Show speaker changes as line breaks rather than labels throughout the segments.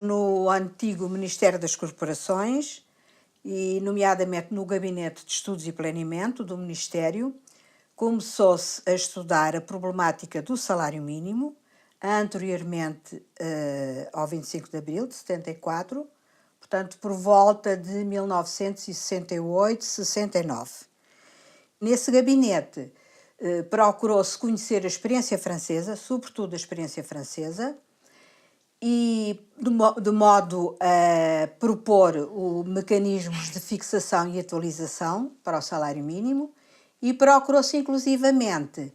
no antigo Ministério das Corporações e, nomeadamente, no Gabinete de Estudos e Planeamento do Ministério, começou-se a estudar a problemática do salário mínimo, anteriormente ao 25 de Abril de 74, portanto, por volta de 1968, 69. Nesse gabinete procurou-se conhecer a experiência francesa, sobretudo a experiência francesa, e de modo a propor mecanismos de fixação e atualização para o salário mínimo, e procurou-se inclusivamente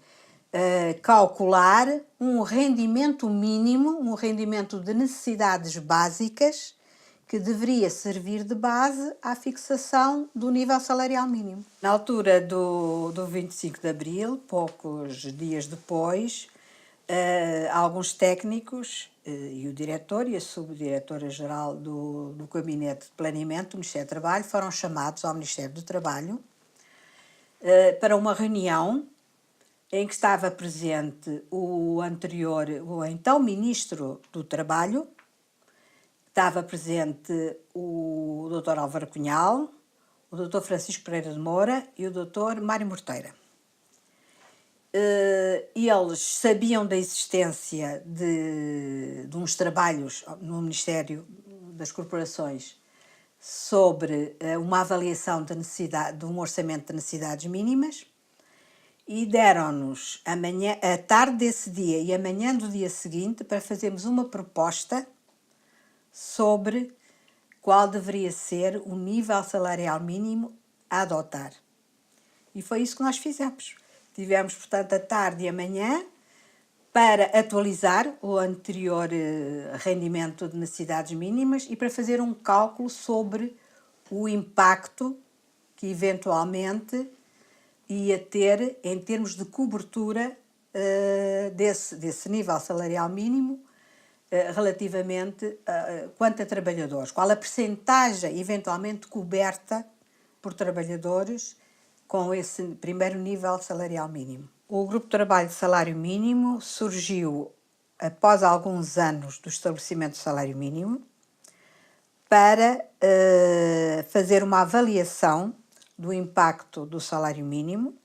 calcular um rendimento mínimo, um rendimento de necessidades básicas, que deveria servir de base à fixação do nível salarial mínimo. Na altura do 25 de Abril, poucos dias depois, alguns técnicos e o diretor e a subdiretora-geral do Gabinete de Planeamento do Ministério do Trabalho foram chamados ao Ministério do Trabalho para uma reunião em que estava presente o então Ministro do Trabalho, estava presente o Dr. Álvaro Cunhal, o Dr. Francisco Pereira de Moura e o Dr. Mário Morteira. Eles sabiam da existência de uns trabalhos no Ministério das Corporações sobre uma avaliação de um orçamento de necessidades mínimas e deram-nos a tarde desse dia e a manhã do dia seguinte para fazermos uma proposta sobre qual deveria ser o nível salarial mínimo a adotar. E foi isso que nós fizemos. Tivemos, portanto, a tarde e a manhã para atualizar o anterior rendimento de necessidades mínimas e para fazer um cálculo sobre o impacto que eventualmente ia ter em termos de cobertura desse nível salarial mínimo relativamente quanto a trabalhadores, qual a percentagem eventualmente coberta por trabalhadores com esse primeiro nível salarial mínimo. O Grupo de Trabalho de Salário Mínimo surgiu após alguns anos do estabelecimento do salário mínimo para fazer uma avaliação do impacto do salário mínimo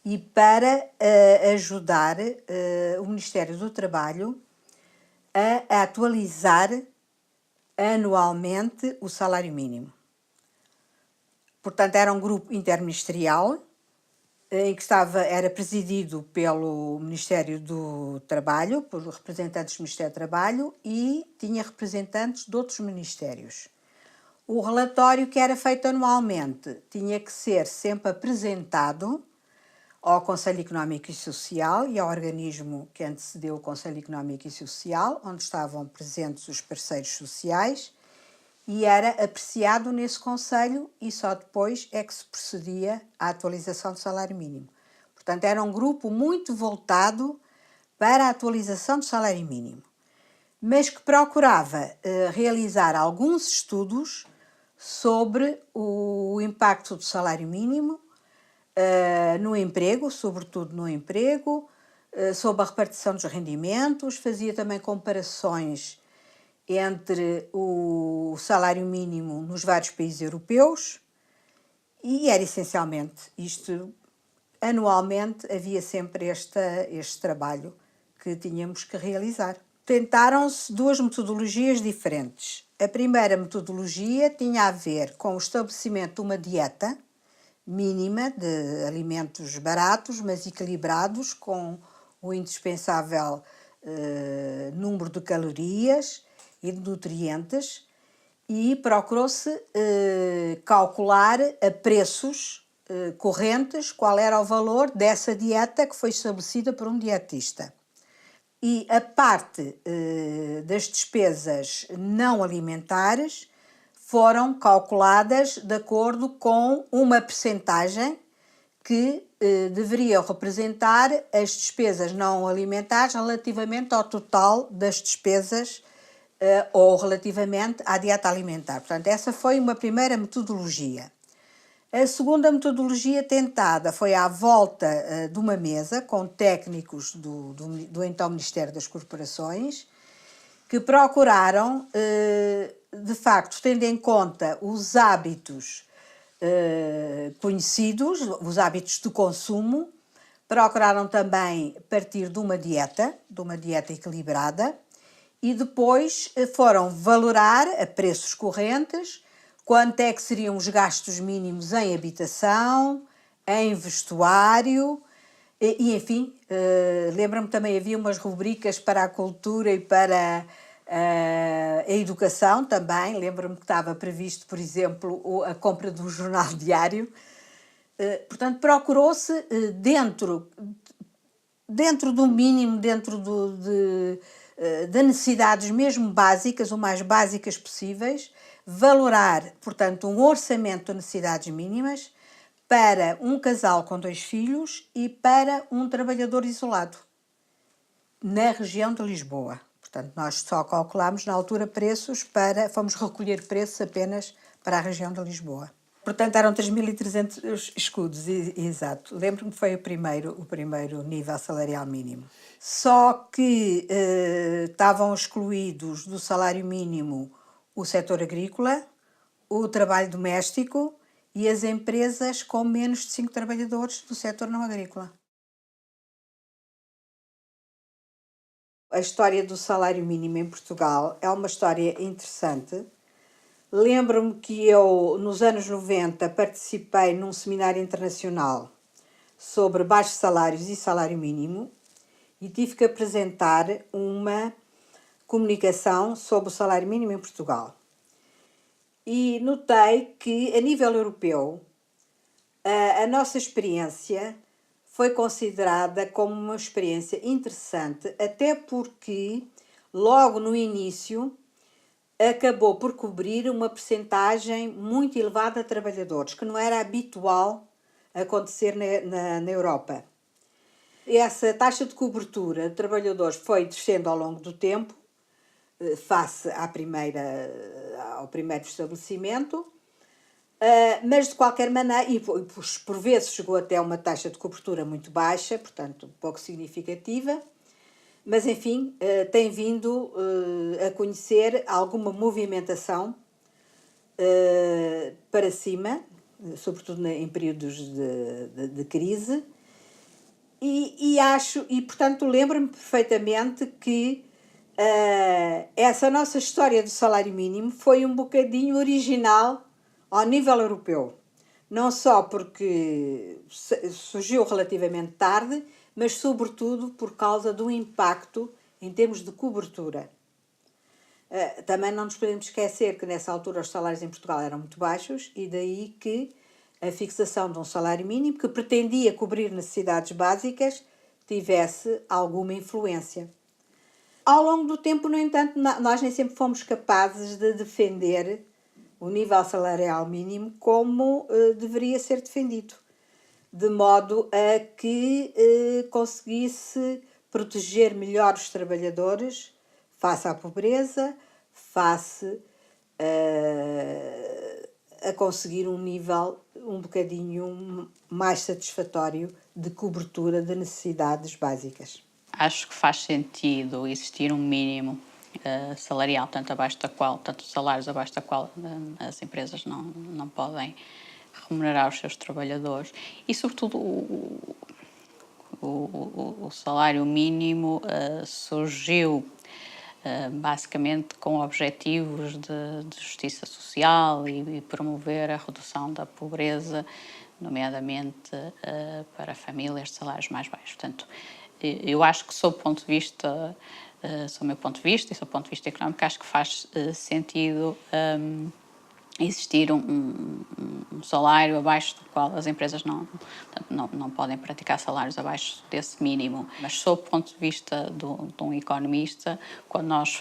e para ajudar o Ministério do Trabalho a atualizar anualmente o salário mínimo. Portanto, era um grupo interministerial em que era presidido pelo Ministério do Trabalho, por representantes do Ministério do Trabalho e tinha representantes de outros ministérios. O relatório que era feito anualmente tinha que ser sempre apresentado ao Conselho Económico e Social e ao organismo que antecedeu o Conselho Económico e Social, onde estavam presentes os parceiros sociais, e era apreciado nesse Conselho e só depois é que se procedia à atualização do salário mínimo. Portanto, era um grupo muito voltado para a atualização do salário mínimo, mas que procurava realizar alguns estudos sobre o impacto do salário mínimo no emprego, sobretudo no emprego, sobre a repartição dos rendimentos, fazia também comparações entre o salário mínimo nos vários países europeus e era essencialmente isto. Anualmente havia sempre este trabalho que tínhamos que realizar. Tentaram-se duas metodologias diferentes. A primeira metodologia tinha a ver com o estabelecimento de uma dieta mínima de alimentos baratos, mas equilibrados, com o indispensável número de calorias e de nutrientes, e procurou-se calcular a preços correntes qual era o valor dessa dieta que foi estabelecida por um dietista. E a parte das despesas não alimentares foram calculadas de acordo com uma percentagem que deveriam representar as despesas não alimentares relativamente ao total das despesas ou relativamente à dieta alimentar. Portanto, essa foi uma primeira metodologia. A segunda metodologia tentada foi à volta de uma mesa com técnicos do então Ministério das Corporações que procuraram, de facto, tendo em conta os hábitos conhecidos, os hábitos de consumo, procuraram também partir de uma dieta equilibrada, e depois foram valorar a preços correntes quanto é que seriam os gastos mínimos em habitação, em vestuário, e enfim, lembro-me também havia umas rubricas para a cultura e para a educação também. Lembro-me que estava previsto, por exemplo, a compra de um jornal diário. Portanto, procurou-se dentro do mínimo, de necessidades mesmo básicas, o mais básicas possíveis, valorar, portanto, um orçamento de necessidades mínimas para um casal com 2 filhos e para um trabalhador isolado, na região de Lisboa. Portanto, nós só calculámos na altura fomos recolher preços apenas para a região de Lisboa. Portanto, eram 3.300 escudos, exato. Lembro-me que foi o primeiro nível salarial mínimo. Só que estavam excluídos do salário mínimo o setor agrícola, o trabalho doméstico e as empresas com menos de 5 trabalhadores do setor não agrícola. A história do salário mínimo em Portugal é uma história interessante. Lembro-me que eu, nos anos 90, participei num seminário internacional sobre baixos salários e salário mínimo e tive que apresentar uma comunicação sobre o salário mínimo em Portugal. E notei que, a nível europeu, a nossa experiência foi considerada como uma experiência interessante, até porque, logo no início, acabou por cobrir uma percentagem muito elevada de trabalhadores, que não era habitual acontecer na Europa. Essa taxa de cobertura de trabalhadores foi descendo ao longo do tempo, face ao primeiro estabelecimento, mas de qualquer maneira, e por vezes chegou até uma taxa de cobertura muito baixa, portanto pouco significativa, mas enfim, tem vindo a conhecer alguma movimentação para cima, sobretudo em períodos de crise, e portanto lembro-me perfeitamente que essa nossa história do salário mínimo foi um bocadinho original ao nível europeu. Não só porque surgiu relativamente tarde, mas sobretudo por causa do impacto em termos de cobertura. Também não nos podemos esquecer que nessa altura os salários em Portugal eram muito baixos e daí que a fixação de um salário mínimo que pretendia cobrir necessidades básicas tivesse alguma influência. Ao longo do tempo, no entanto, nós nem sempre fomos capazes de defender o nível salarial mínimo como deveria ser defendido, de modo a que conseguisse proteger melhor os trabalhadores face à pobreza, face a conseguir um nível um bocadinho mais satisfatório de cobertura de necessidades básicas.
Acho que faz sentido existir um mínimo salarial, tanto os salários abaixo da qual as empresas não podem remunerar os seus trabalhadores e, sobretudo, o salário mínimo surgiu basicamente com objetivos de justiça social e promover a redução da pobreza, nomeadamente para famílias de salários mais baixos. Portanto, eu acho que, sob o ponto de vista, sob o meu ponto de vista e sob o ponto de vista económico, acho que faz sentido existir um salário abaixo do qual as empresas não podem praticar salários abaixo desse mínimo. Mas, sob o ponto de vista de um economista, quando nós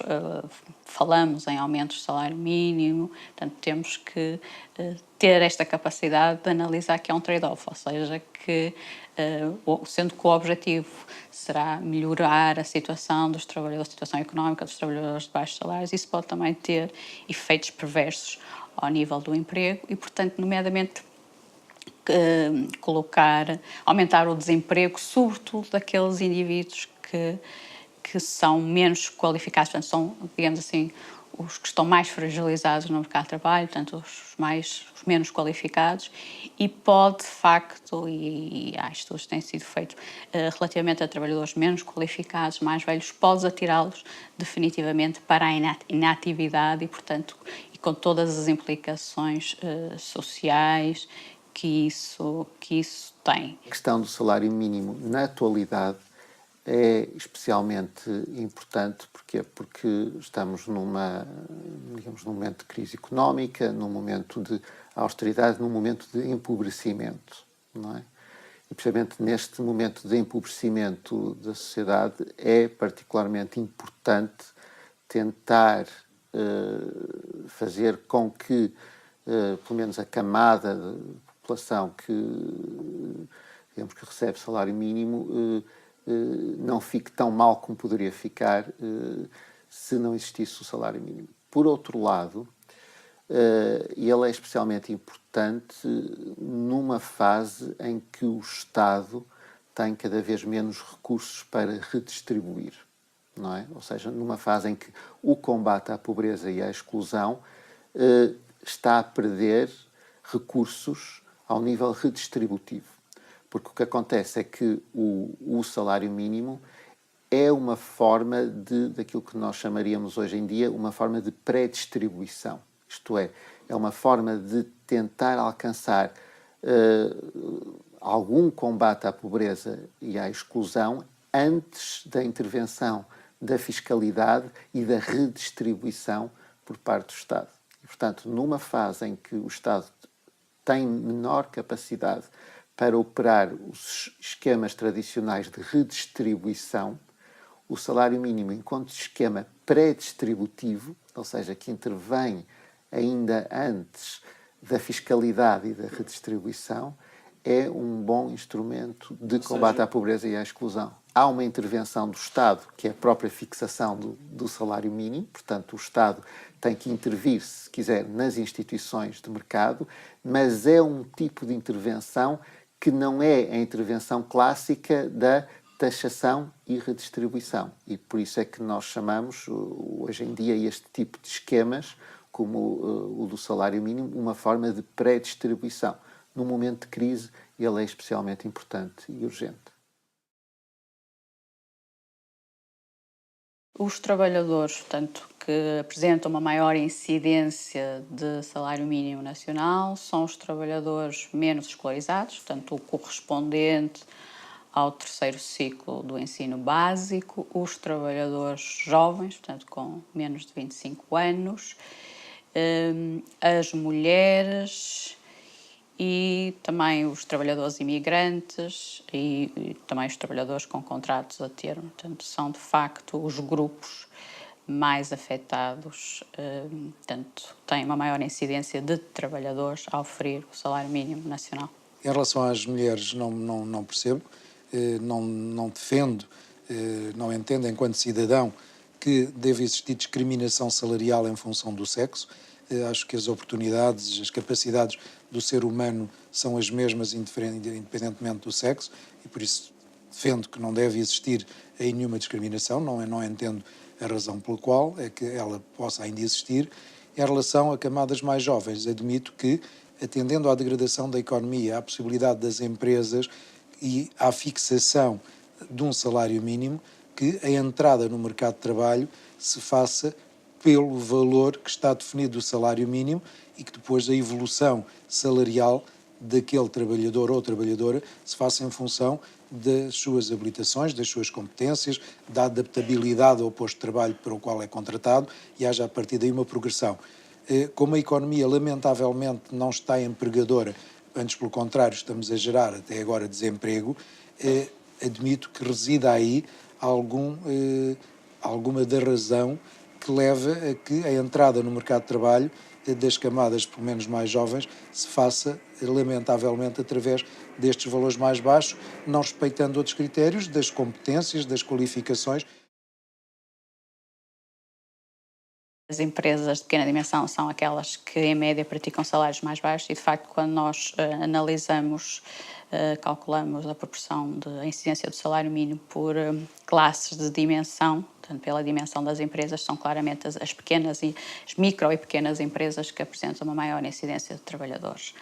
falamos em aumentos de salário mínimo, portanto, temos que ter esta capacidade de analisar que é um trade-off, ou seja, que sendo que o objetivo será melhorar a situação dos trabalhadores, a situação económica dos trabalhadores de baixos salários, isso pode também ter efeitos perversos ao nível do emprego e, portanto, nomeadamente aumentar o desemprego, sobretudo daqueles indivíduos que que são menos qualificados, portanto, são, digamos assim, os que estão mais fragilizados no mercado de trabalho, portanto, os menos qualificados, e pode, de facto, e há estudos que têm sido feitos relativamente a trabalhadores menos qualificados, mais velhos, pode atirá-los definitivamente para a inatividade e, portanto, e com todas as implicações sociais que isso tem.
A questão do salário mínimo, na atualidade, é especialmente importante porque estamos digamos, num momento de crise económica, num momento de austeridade, num momento de empobrecimento, não é? E precisamente neste momento de empobrecimento da sociedade é particularmente importante tentar fazer com que, pelo menos a camada de população digamos, que recebe salário mínimo não fique tão mal como poderia ficar se não existisse o salário mínimo. Por outro lado, ele é especialmente importante numa fase em que o Estado tem cada vez menos recursos para redistribuir, não é? Ou seja, numa fase em que o combate à pobreza e à exclusão está a perder recursos ao nível redistributivo. Porque o que acontece é que o salário mínimo é uma forma daquilo que nós chamaríamos hoje em dia uma forma de pré-distribuição. Isto é uma forma de tentar alcançar algum combate à pobreza e à exclusão antes da intervenção da fiscalidade e da redistribuição por parte do Estado. E, portanto, numa fase em que o Estado tem menor capacidade para operar os esquemas tradicionais de redistribuição, o salário mínimo, enquanto esquema pré-distributivo, ou seja, que intervém ainda antes da fiscalidade e da redistribuição, é um bom instrumento de combate à pobreza e à exclusão. Há uma intervenção do Estado, que é a própria fixação do salário mínimo, portanto, o Estado tem que intervir, se quiser, nas instituições de mercado, mas é um tipo de intervenção que não é a intervenção clássica da taxação e redistribuição. E por isso é que nós chamamos, hoje em dia, este tipo de esquemas, como o do salário mínimo, uma forma de pré-distribuição. No momento de crise, ele é especialmente importante e urgente.
Os trabalhadores, portanto, que apresentam uma maior incidência de salário mínimo nacional são os trabalhadores menos escolarizados, portanto, o correspondente ao terceiro ciclo do ensino básico, os trabalhadores jovens, portanto, com menos de 25 anos, as mulheres e também os trabalhadores imigrantes e também os trabalhadores com contratos a termo. Portanto, são de facto os grupos mais afetados, portanto, têm uma maior incidência de trabalhadores a oferir o salário mínimo nacional.
Em relação às mulheres, não percebo, não defendo, não entendo enquanto cidadão que deve existir discriminação salarial em função do sexo. Acho que as oportunidades, as capacidades do ser humano são as mesmas independentemente do sexo e por isso defendo que não deve existir aí nenhuma discriminação, não entendo a razão pela qual é que ela possa ainda existir. Em relação a camadas mais jovens, admito que, atendendo à degradação da economia, à possibilidade das empresas e à fixação de um salário mínimo, que a entrada no mercado de trabalho se faça pelo valor que está definido do salário mínimo e que depois a evolução salarial daquele trabalhador ou trabalhadora se faça em função das suas habilitações, das suas competências, da adaptabilidade ao posto de trabalho para o qual é contratado e haja a partir daí uma progressão. Como a economia lamentavelmente não está empregadora, antes pelo contrário estamos a gerar até agora desemprego, admito que resida aí alguma da razão que leva a que a entrada no mercado de trabalho das camadas, pelo menos mais jovens, se faça, lamentavelmente, através destes valores mais baixos, não respeitando outros critérios das competências, das qualificações.
As empresas de pequena dimensão são aquelas que, em média, praticam salários mais baixos e, de facto, quando nós analisamos, calculamos a proporção de incidência do salário mínimo por classes de dimensão, portanto, pela dimensão das empresas, são claramente as pequenas e as micro e pequenas empresas que apresentam uma maior incidência de trabalhadores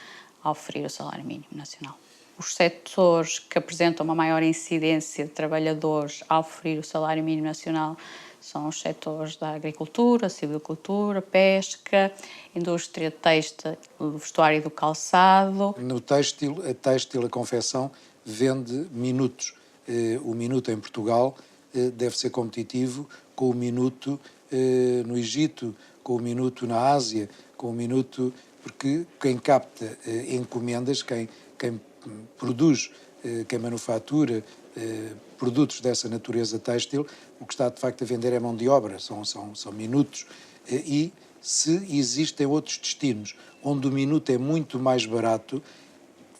ao oferir o salário mínimo nacional. Os setores que apresentam uma maior incidência de trabalhadores ao oferir o salário mínimo nacional são os setores da agricultura, silvicultura, pesca, indústria têxtil, do vestuário e do calçado.
No têxtil, a confecção vende minutos. O minuto em Portugal deve ser competitivo com o minuto no Egito, com o minuto na Ásia, com o minuto... Porque quem capta encomendas, quem produz, quem manufatura produtos dessa natureza têxtil, o que está de facto a vender é mão de obra, são minutos. E se existem outros destinos onde o minuto é muito mais barato,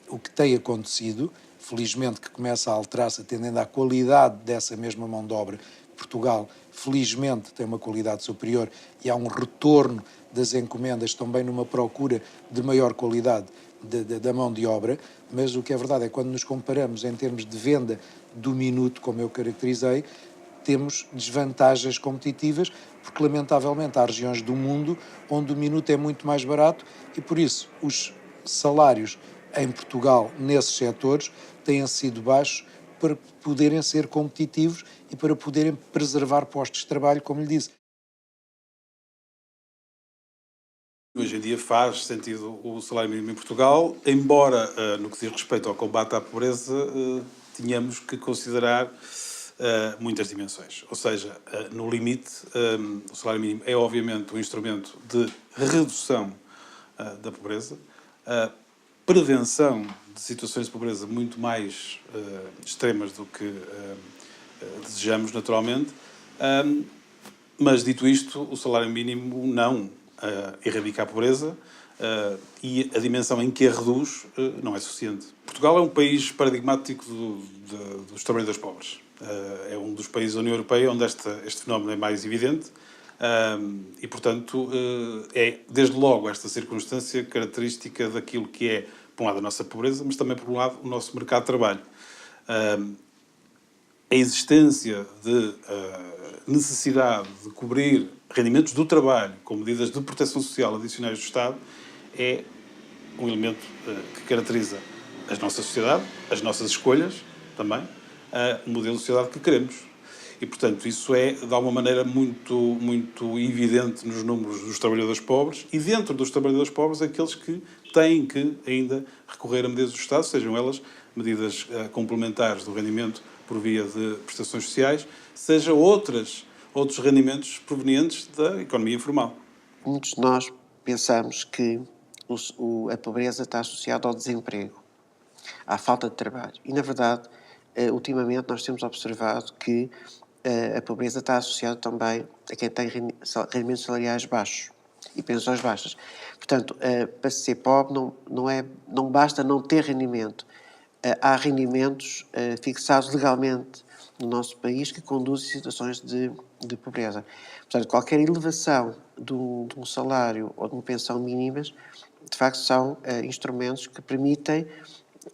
o que tem acontecido, felizmente que começa a alterar-se atendendo à qualidade dessa mesma mão de obra, Portugal felizmente tem uma qualidade superior e há um retorno das encomendas também numa procura de maior qualidade da mão de obra, mas o que é verdade é que quando nos comparamos em termos de venda do minuto, como eu caracterizei, temos desvantagens competitivas, porque lamentavelmente há regiões do mundo onde o minuto é muito mais barato e por isso os salários em Portugal nesses setores têm sido baixos para poderem ser competitivos e para poderem preservar postos de trabalho, como lhe disse.
Hoje em dia faz sentido o salário mínimo em Portugal, embora no que diz respeito ao combate à pobreza tenhamos que considerar muitas dimensões. Ou seja, no limite, o salário mínimo é obviamente um instrumento de redução da pobreza, prevenção de situações de pobreza muito mais extremas do que desejamos naturalmente, mas dito isto, o salário mínimo não erradica a pobreza e a dimensão em que a reduz não é suficiente. Portugal é um país paradigmático dos trabalhadores pobres. É um dos países da União Europeia onde este fenómeno é mais evidente e, portanto, é desde logo esta circunstância característica daquilo que é, por um lado, a nossa pobreza, mas também, por um lado, o nosso mercado de trabalho. A existência de necessidade de cobrir rendimentos do trabalho com medidas de proteção social adicionais do Estado é um elemento que caracteriza a nossa sociedade, as nossas escolhas também, o modelo de sociedade que queremos. E, portanto, isso é, de alguma maneira, muito evidente nos números dos trabalhadores pobres e, dentro dos trabalhadores pobres, aqueles que têm que ainda recorrer a medidas do Estado, sejam elas medidas complementares do rendimento por via de prestações sociais, seja outros rendimentos provenientes da economia informal.
Muitos de nós pensamos que a pobreza está associada ao desemprego, à falta de trabalho. E, na verdade, ultimamente nós temos observado que a pobreza está associada também a quem tem rendimentos salariais baixos e pensões baixas. Portanto, para ser pobre não basta não ter rendimento. Há rendimentos fixados legalmente no nosso país que conduzem a situações de pobreza. Portanto, qualquer elevação de um salário ou de uma pensão mínimas, de facto, são instrumentos que permitem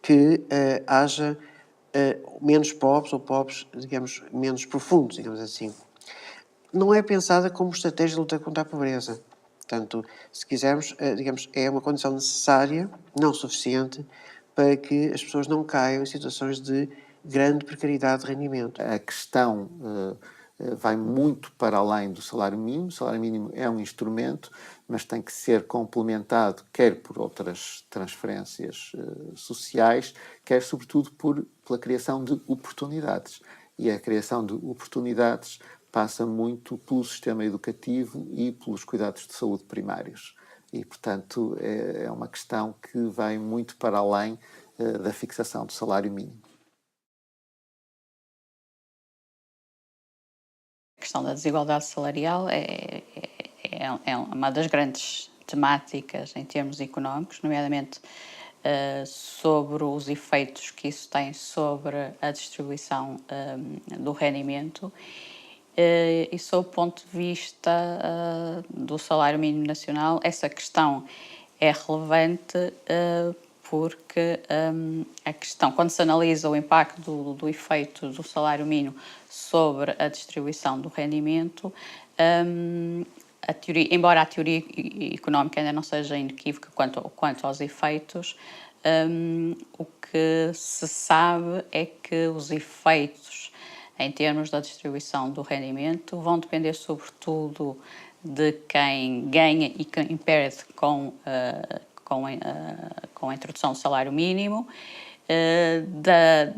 que haja menos pobres ou pobres, digamos, menos profundos, digamos assim. Não é pensada como estratégia de luta contra a pobreza. Portanto, se quisermos, digamos, é uma condição necessária, não suficiente, para que as pessoas não caiam em situações de grande precariedade de rendimento.
A questão vai muito para além do salário mínimo. O salário mínimo é um instrumento, mas tem que ser complementado quer por outras transferências sociais, quer sobretudo pela criação de oportunidades. E a criação de oportunidades passa muito pelo sistema educativo e pelos cuidados de saúde primários. E, portanto, é uma questão que vai muito para além da fixação do salário mínimo.
A questão da desigualdade salarial é uma das grandes temáticas em termos económicos, nomeadamente sobre os efeitos que isso tem sobre a distribuição do rendimento E sob o ponto de vista do salário mínimo nacional, essa questão é relevante porque a questão, quando se analisa o impacto do efeito do salário mínimo sobre a distribuição do rendimento, embora a teoria económica ainda não seja inequívoca quanto aos efeitos, o que se sabe é que os efeitos em termos da distribuição do rendimento vão depender sobretudo de quem ganha e quem perde com a introdução do salário mínimo,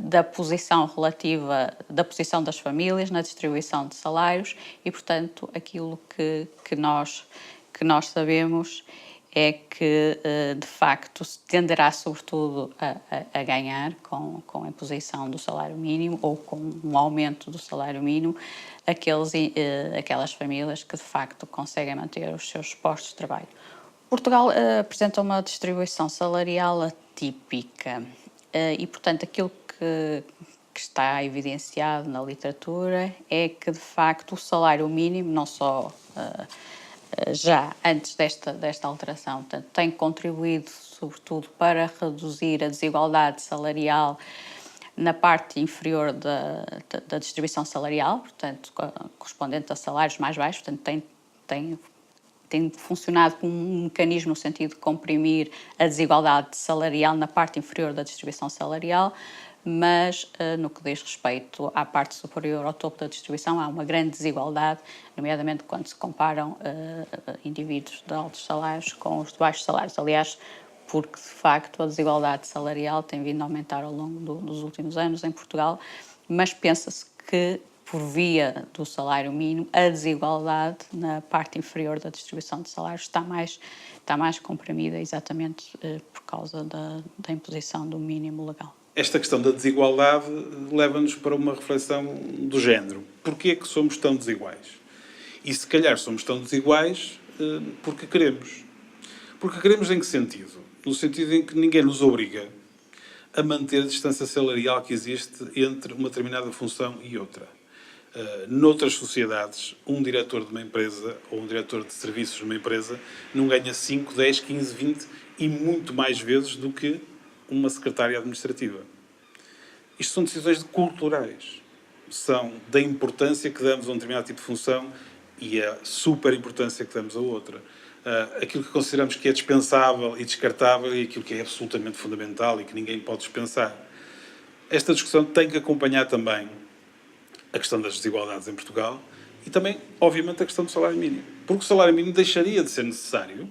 da posição relativa, da posição das famílias na distribuição de salários e, portanto, aquilo que nós sabemos é que, de facto, se tenderá sobretudo a ganhar com a imposição do salário mínimo ou com um aumento do salário mínimo aquelas famílias que, de facto, conseguem manter os seus postos de trabalho. Portugal apresenta uma distribuição salarial atípica e, portanto, aquilo que está evidenciado na literatura é que, de facto, o salário mínimo, não só já antes desta alteração, portanto, tem contribuído, sobretudo, para reduzir a desigualdade salarial na parte inferior da distribuição salarial, portanto, correspondente a salários mais baixos, portanto, tem funcionado como um mecanismo no sentido de comprimir a desigualdade salarial na parte inferior da distribuição salarial, mas no que diz respeito à parte superior ao topo da distribuição há uma grande desigualdade, nomeadamente quando se comparam indivíduos de altos salários com os de baixos salários. Aliás, porque de facto a desigualdade salarial tem vindo a aumentar ao longo dos últimos anos em Portugal, mas pensa-se que por via do salário mínimo, a desigualdade na parte inferior da distribuição de salários está mais comprimida exatamente por causa da imposição do mínimo legal.
Esta questão da desigualdade leva-nos para uma reflexão do género. Porquê é que somos tão desiguais? E se calhar somos tão desiguais porque queremos. Porque queremos em que sentido? No sentido em que ninguém nos obriga a manter a distância salarial que existe entre uma determinada função e outra. Noutras sociedades, um diretor de uma empresa ou um diretor de serviços de uma empresa não ganha 5, 10, 15, 20 e muito mais vezes do que uma secretária administrativa. Isto são decisões culturais. São da importância que damos a um determinado tipo de função e a super importância que damos a outra. Aquilo que consideramos que é dispensável e descartável e aquilo que é absolutamente fundamental e que ninguém pode dispensar. Esta discussão tem que acompanhar também a questão das desigualdades em Portugal e também, obviamente, a questão do salário mínimo. Porque o salário mínimo deixaria de ser necessário,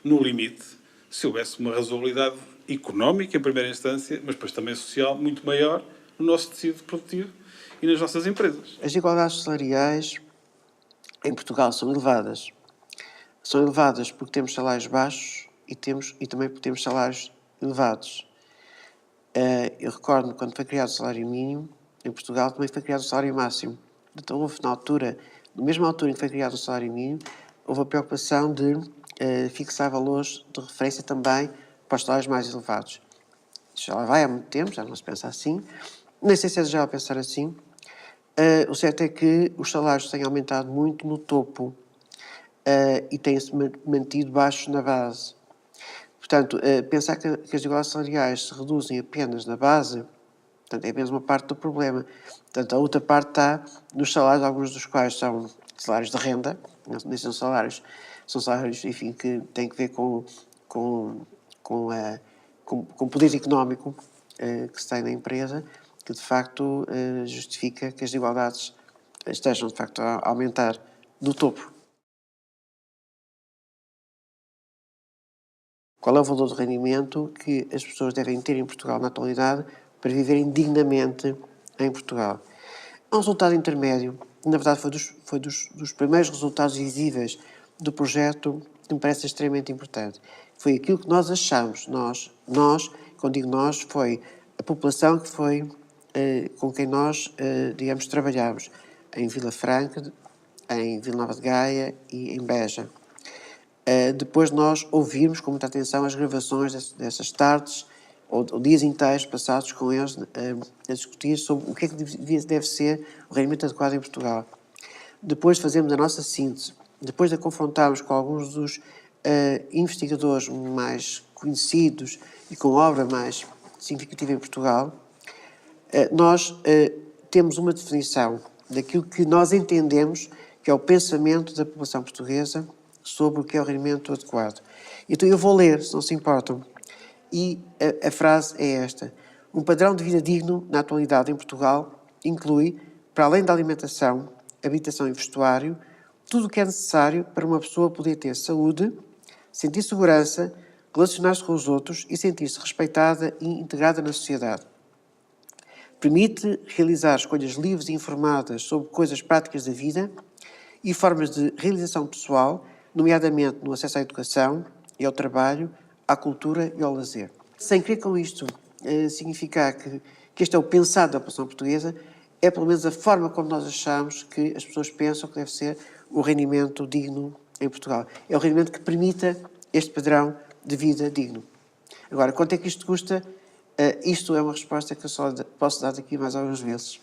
no limite, se houvesse uma razoabilidade económica, em primeira instância, mas depois também social, muito maior no nosso tecido produtivo e nas nossas empresas.
As desigualdades salariais em Portugal são elevadas. São elevadas porque temos salários baixos e também porque temos salários elevados. Eu recordo-me, quando foi criado o salário mínimo, em Portugal também foi criado o salário máximo. Então houve na mesma altura em que foi criado o salário mínimo, houve a preocupação de fixar valores de referência também para os salários mais elevados. Já lá vai há muito tempo, já não se pensa assim. Nem sei se é já a pensar assim. O certo é que os salários têm aumentado muito no topo e têm-se mantido baixos na base. Portanto, pensar que as desigualdades salariais se reduzem apenas na base, portanto, é mesmo uma parte do problema. Portanto, a outra parte está nos salários, alguns dos quais são salários de renda, nem são salários, enfim, que têm que ver com poder económico que se tem na empresa, que de facto justifica que as desigualdades estejam de facto a aumentar do topo. Qual é o valor de rendimento que as pessoas devem ter em Portugal na atualidade para viverem dignamente em Portugal? Há um resultado intermédio, na verdade foi dos primeiros resultados visíveis do projeto que me parece extremamente importante. Foi aquilo que nós achamos, nós, quando digo nós, foi a população que foi com quem nós, digamos, trabalhámos em Vila Franca, em Vila Nova de Gaia e em Beja. Depois nós ouvimos com muita atenção as gravações dessas tardes ou dias inteiros passados com eles a discutir sobre o que é que deve ser o rendimento adequado em Portugal. depois de fazermos a nossa síntese, depois de a confrontarmos com alguns dos investigadores mais conhecidos e com obra mais significativa em Portugal, nós temos uma definição daquilo que nós entendemos que é o pensamento da população portuguesa sobre o que é o rendimento adequado. Então eu vou ler, se não se importam, e a frase é esta: um padrão de vida digno na atualidade em Portugal inclui, para além da alimentação, habitação e vestuário, tudo o que é necessário para uma pessoa poder ter saúde, sentir segurança, relacionar-se com os outros e sentir-se respeitada e integrada na sociedade. Permite realizar escolhas livres e informadas sobre coisas práticas da vida e formas de realização pessoal, nomeadamente no acesso à educação e ao trabalho, à cultura e ao lazer. Sem querer com isto significar que este é o pensado da população portuguesa, é pelo menos a forma como nós achamos que as pessoas pensam que deve ser o rendimento digno em Portugal. É o rendimento que permita este padrão de vida digno. Agora, quanto é que isto custa? Isto é uma resposta que eu só posso dar aqui mais algumas vezes.